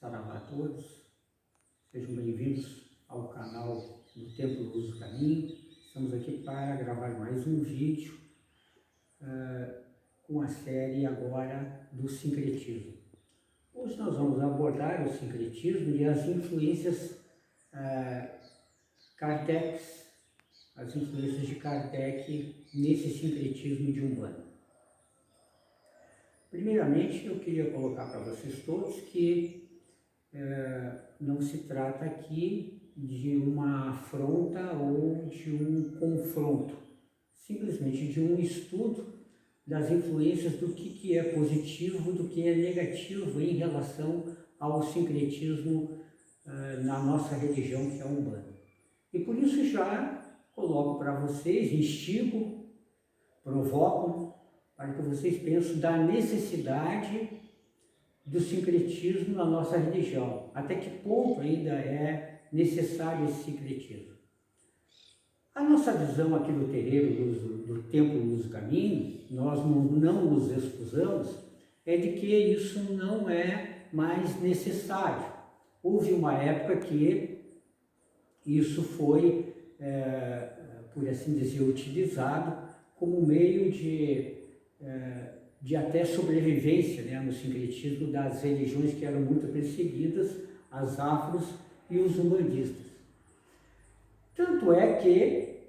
Saravá a todos, sejam bem-vindos ao canal do Templo Luz do Caminho. Estamos aqui para gravar mais um vídeo com a série agora do sincretismo. Hoje nós vamos abordar o sincretismo e as influências as influências de Kardec nesse sincretismo de Umbanda. Primeiramente, eu queria colocar para vocês todos que não se trata aqui de uma afronta ou de um confronto, simplesmente de um estudo das influências do que é positivo, do que é negativo em relação ao sincretismo na nossa religião, que é a Umbanda. E por isso já coloco para vocês, instigo, provoco, para que vocês pensem da necessidade do sincretismo na nossa religião. Até que ponto ainda é necessário esse sincretismo? A nossa visão aqui do terreiro, do Templo Luz do Caminho, nós não nos excusamos, é de que isso não é mais necessário. Houve uma época que isso foi, por assim dizer, utilizado como meio de até sobrevivência, né, no sincretismo das religiões que eram muito perseguidas, as afros e os umbandistas. Tanto é que,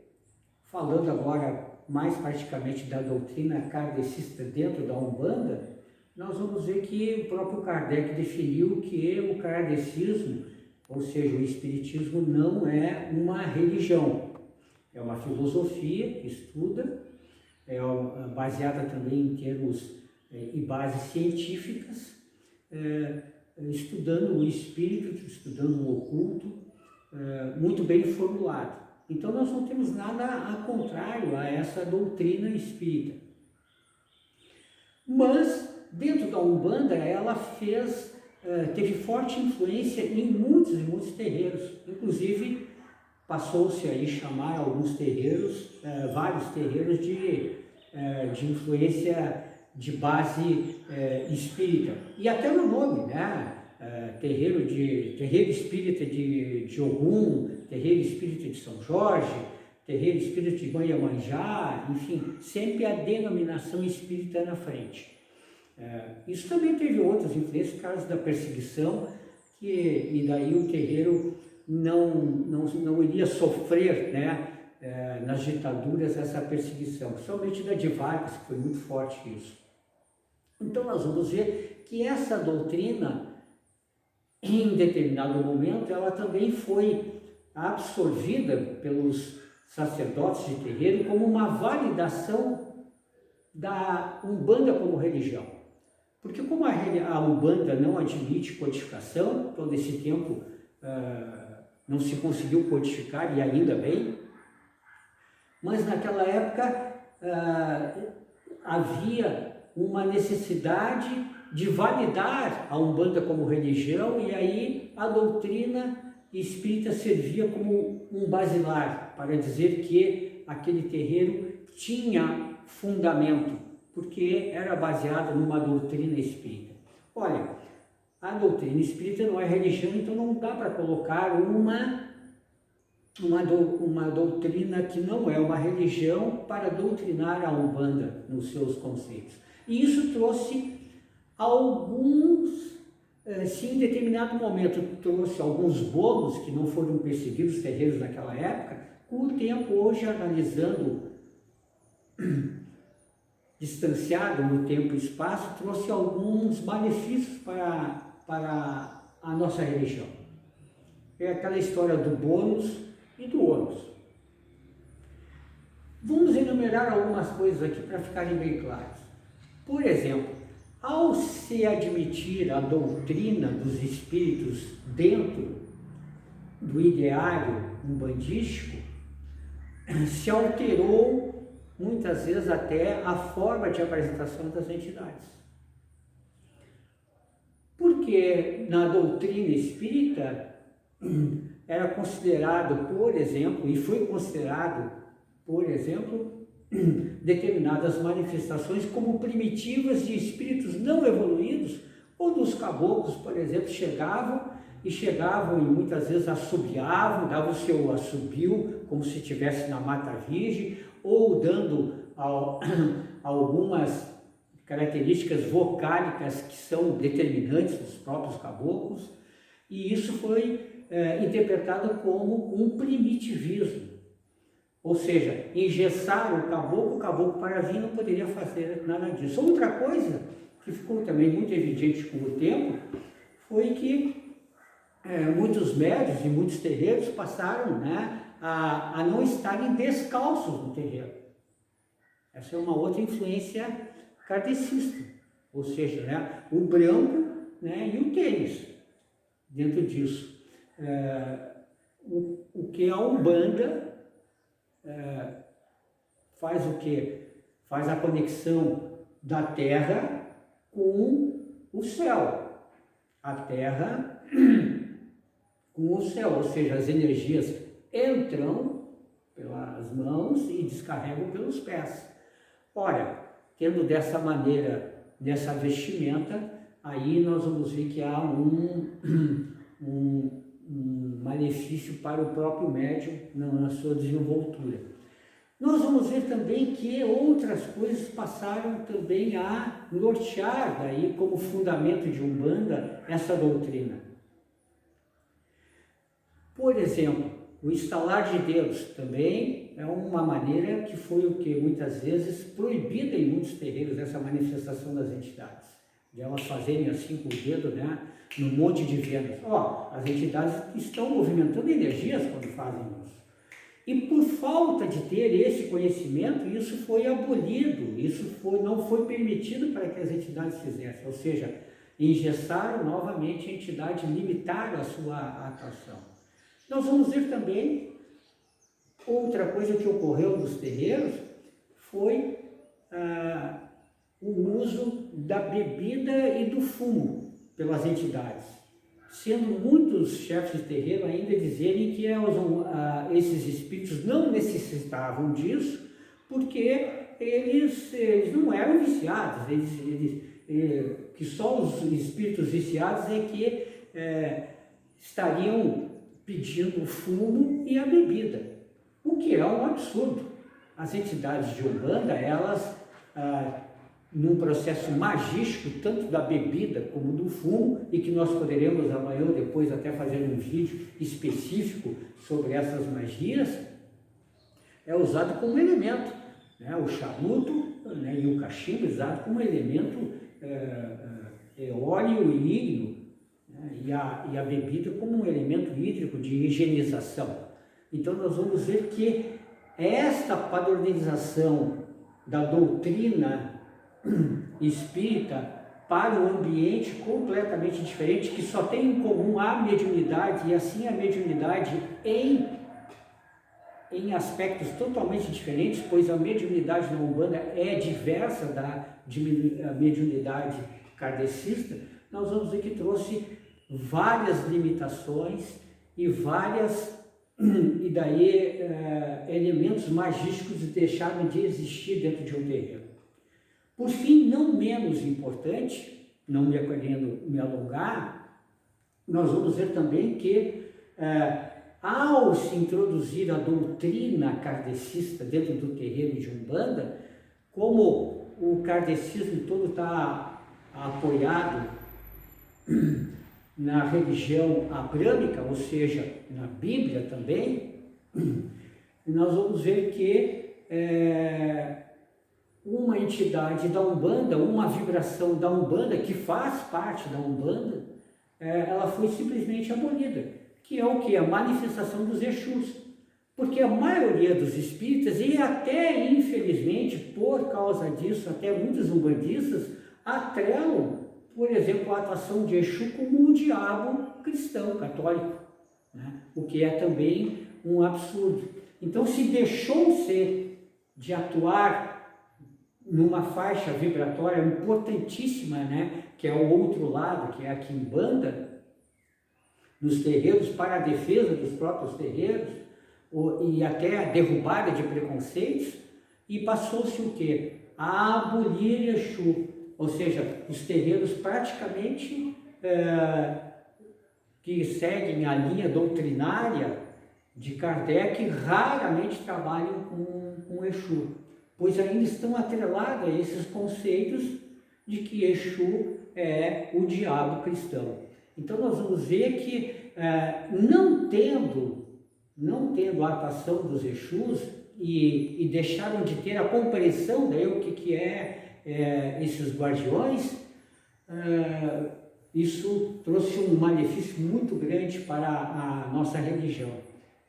falando agora mais praticamente da doutrina kardecista dentro da Umbanda, nós vamos ver que o próprio Kardec definiu que o kardecismo, ou seja, o espiritismo, não é uma religião, é uma filosofia que estuda, é baseada também em termos e bases científicas, estudando o espírito, estudando o oculto, muito bem formulado. Então nós não temos nada a contrário a essa doutrina espírita. Mas, dentro da Umbanda, ela teve forte influência em muitos terreiros, inclusive passou-se aí chamar alguns terreiros, vários terreiros de influência de base espírita. E até no nome, né? Terreiro espírita de Ogum, terreiro espírita de São Jorge, terreiro espírita de Iemanjá, enfim, sempre a denominação espírita na frente. Isso também teve outras influências, por causa da perseguição, e daí o terreiro não iria sofrer, né, nas ditaduras essa perseguição, somente da de Vargas, que foi muito forte isso. Então nós vamos ver que essa doutrina, em determinado momento, ela também foi absorvida pelos sacerdotes de terreiro como uma validação da Umbanda como religião. Porque como a Umbanda não admite codificação, todo esse tempo não se conseguiu codificar, e ainda bem, mas naquela época havia uma necessidade de validar a Umbanda como religião, e aí a doutrina espírita servia como um basilar para dizer que aquele terreiro tinha fundamento, porque era baseado numa doutrina espírita. Olha, a doutrina espírita não é religião, então não dá para colocar uma doutrina que não é uma religião para doutrinar a Umbanda nos seus conceitos. E isso trouxe se em determinado momento trouxe alguns bônus que não foram perseguidos terreiros naquela época, com o tempo, hoje analisando distanciado no tempo e espaço, trouxe alguns benefícios para a nossa religião. É aquela história do bônus e do ônus. Vamos enumerar algumas coisas aqui para ficarem bem claras. Por exemplo, ao se admitir a doutrina dos espíritos dentro do ideário umbandístico, se alterou muitas vezes até a forma de apresentação das entidades. Porque na doutrina espírita era considerado, por exemplo, e foi considerado, por exemplo, determinadas manifestações como primitivas de espíritos não evoluídos Ou dos caboclos, por exemplo, chegavam e muitas vezes assobiavam, davam o seu assobio, como se estivesse na Mata Virgem, ou dando algumas características vocálicas que são determinantes dos próprios caboclos, e isso foi interpretado como um primitivismo, ou seja, engessar o caboclo Parazinho não poderia fazer nada disso. Outra coisa que ficou também muito evidente com o tempo foi que muitos médios e muitos terreiros passaram, né, a não estarem descalços no terreiro. Essa é uma outra influência kardecista, ou seja, né, o branco, né, e o tênis dentro disso. O que a Umbanda faz o quê? Faz a conexão da terra com o céu. A terra com o céu, ou seja, as energias entram pelas mãos e descarregam pelos pés. Ora, tendo dessa maneira, dessa vestimenta, aí nós vamos ver que há um malefício para o próprio médium na sua desenvoltura. Nós vamos ver também que outras coisas passaram também a nortear daí como fundamento de Umbanda essa doutrina. Por exemplo, o estalar de dedos também é uma maneira que foi o que muitas vezes proibida em muitos terreiros, essa manifestação das entidades, de elas fazerem assim com o dedo, né, no monte de Vênus. As entidades estão movimentando energias quando fazem isso. E por falta de ter esse conhecimento, isso foi abolido, não foi permitido para que as entidades fizessem, ou seja, engessaram novamente a entidade, limitaram a sua atuação. Nós vamos ver também outra coisa que ocorreu nos terreiros, foi o uso da bebida e do fumo pelas entidades, sendo muitos chefes de terreiro ainda dizerem que esses espíritos não necessitavam disso, porque eles não eram viciados, que só os espíritos viciados é que estariam pedindo o fumo e a bebida, o que é um absurdo. As entidades de Umbanda, elas, num processo magístico, tanto da bebida como do fumo, e que nós poderemos amanhã ou depois até fazer um vídeo específico sobre essas magias, é usado como elemento, né? O charuto, né, e o cachimbo usado como elemento eóleo e ígneo, e a bebida como um elemento hídrico de higienização. Então nós vamos ver que esta padronização da doutrina espírita para um ambiente completamente diferente, que só tem em comum a mediunidade, e assim a mediunidade em aspectos totalmente diferentes, pois a mediunidade na Umbanda é diversa da mediunidade kardecista. Nós vamos ver que trouxe várias limitações e daí elementos magísticos deixaram de existir dentro de um terreiro. Por fim, não menos importante, não me querendo me alongar, nós vamos ver também que ao se introduzir a doutrina kardecista dentro do terreiro de Umbanda, como o kardecismo todo está apoiado na religião abrâmica, ou seja, na Bíblia também, nós vamos ver que uma entidade da Umbanda, uma vibração da Umbanda, que faz parte da Umbanda, ela foi simplesmente abolida, que é o que? A manifestação dos Exus. Porque a maioria dos espíritas, e até infelizmente por causa disso, até muitos umbandistas atrelam, por exemplo, a atuação de Exu como um diabo cristão, católico, né? O que é também um absurdo. Então se deixou-se de atuar numa faixa vibratória importantíssima, né? Que é o outro lado, que é a quimbanda, nos terreiros, para a defesa dos próprios terreiros, e até a derrubada de preconceitos, e passou-se o quê? A abolir Exu. ou seja, os terreiros praticamente que seguem a linha doutrinária de Kardec raramente trabalham com Exu, pois ainda estão atrelados a esses conceitos de que Exu é o diabo cristão. Então nós vamos ver que não tendo a atuação dos Exus e deixaram de ter a compreensão o que esses guardiões, isso trouxe um malefício muito grande para a nossa religião.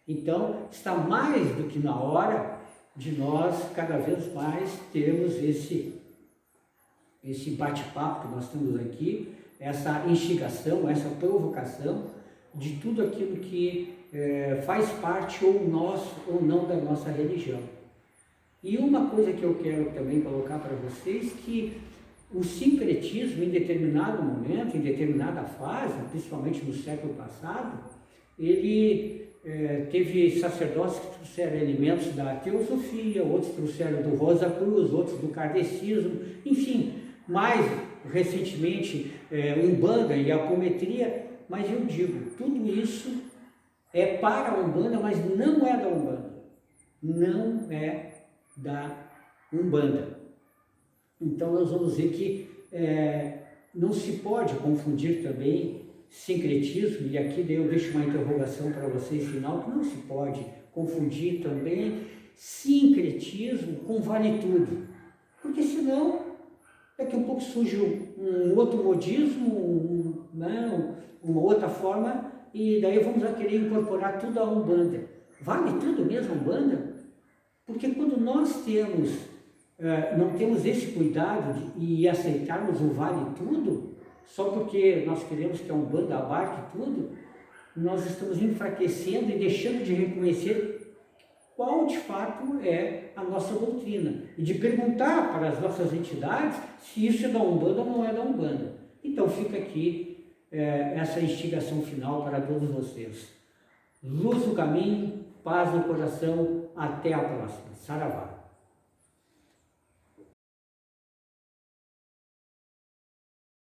Então, está mais do que na hora de nós, cada vez mais, termos esse bate-papo que nós temos aqui, essa instigação, essa provocação de tudo aquilo que faz parte ou não da nossa religião. E uma coisa que eu quero também colocar para vocês, que o sincretismo, em determinado momento, em determinada fase, principalmente no século passado, ele teve sacerdotes que trouxeram elementos da teosofia, outros trouxeram do Rosa Cruz, outros do kardecismo, enfim, mais recentemente Umbanda e apometria, mas eu digo, tudo isso é para a Umbanda, mas não é da Umbanda, não é da Umbanda. Então nós vamos ver que não se pode confundir também sincretismo, e aqui eu deixo uma interrogação para vocês final, que não se pode confundir também sincretismo com vale tudo, porque senão daqui a pouco surge um outro modismo, uma outra forma, e daí vamos querer incorporar tudo à Umbanda. Vale tudo mesmo a Umbanda? Porque quando nós não temos esse cuidado e aceitarmos o vale tudo, só porque nós queremos que a Umbanda abarque tudo, nós estamos enfraquecendo e deixando de reconhecer qual de fato é a nossa doutrina, e de perguntar para as nossas entidades se isso é da Umbanda ou não é da Umbanda. Então fica aqui essa instigação final para todos vocês. Luz no caminho, paz no coração, até a próxima. Saravá.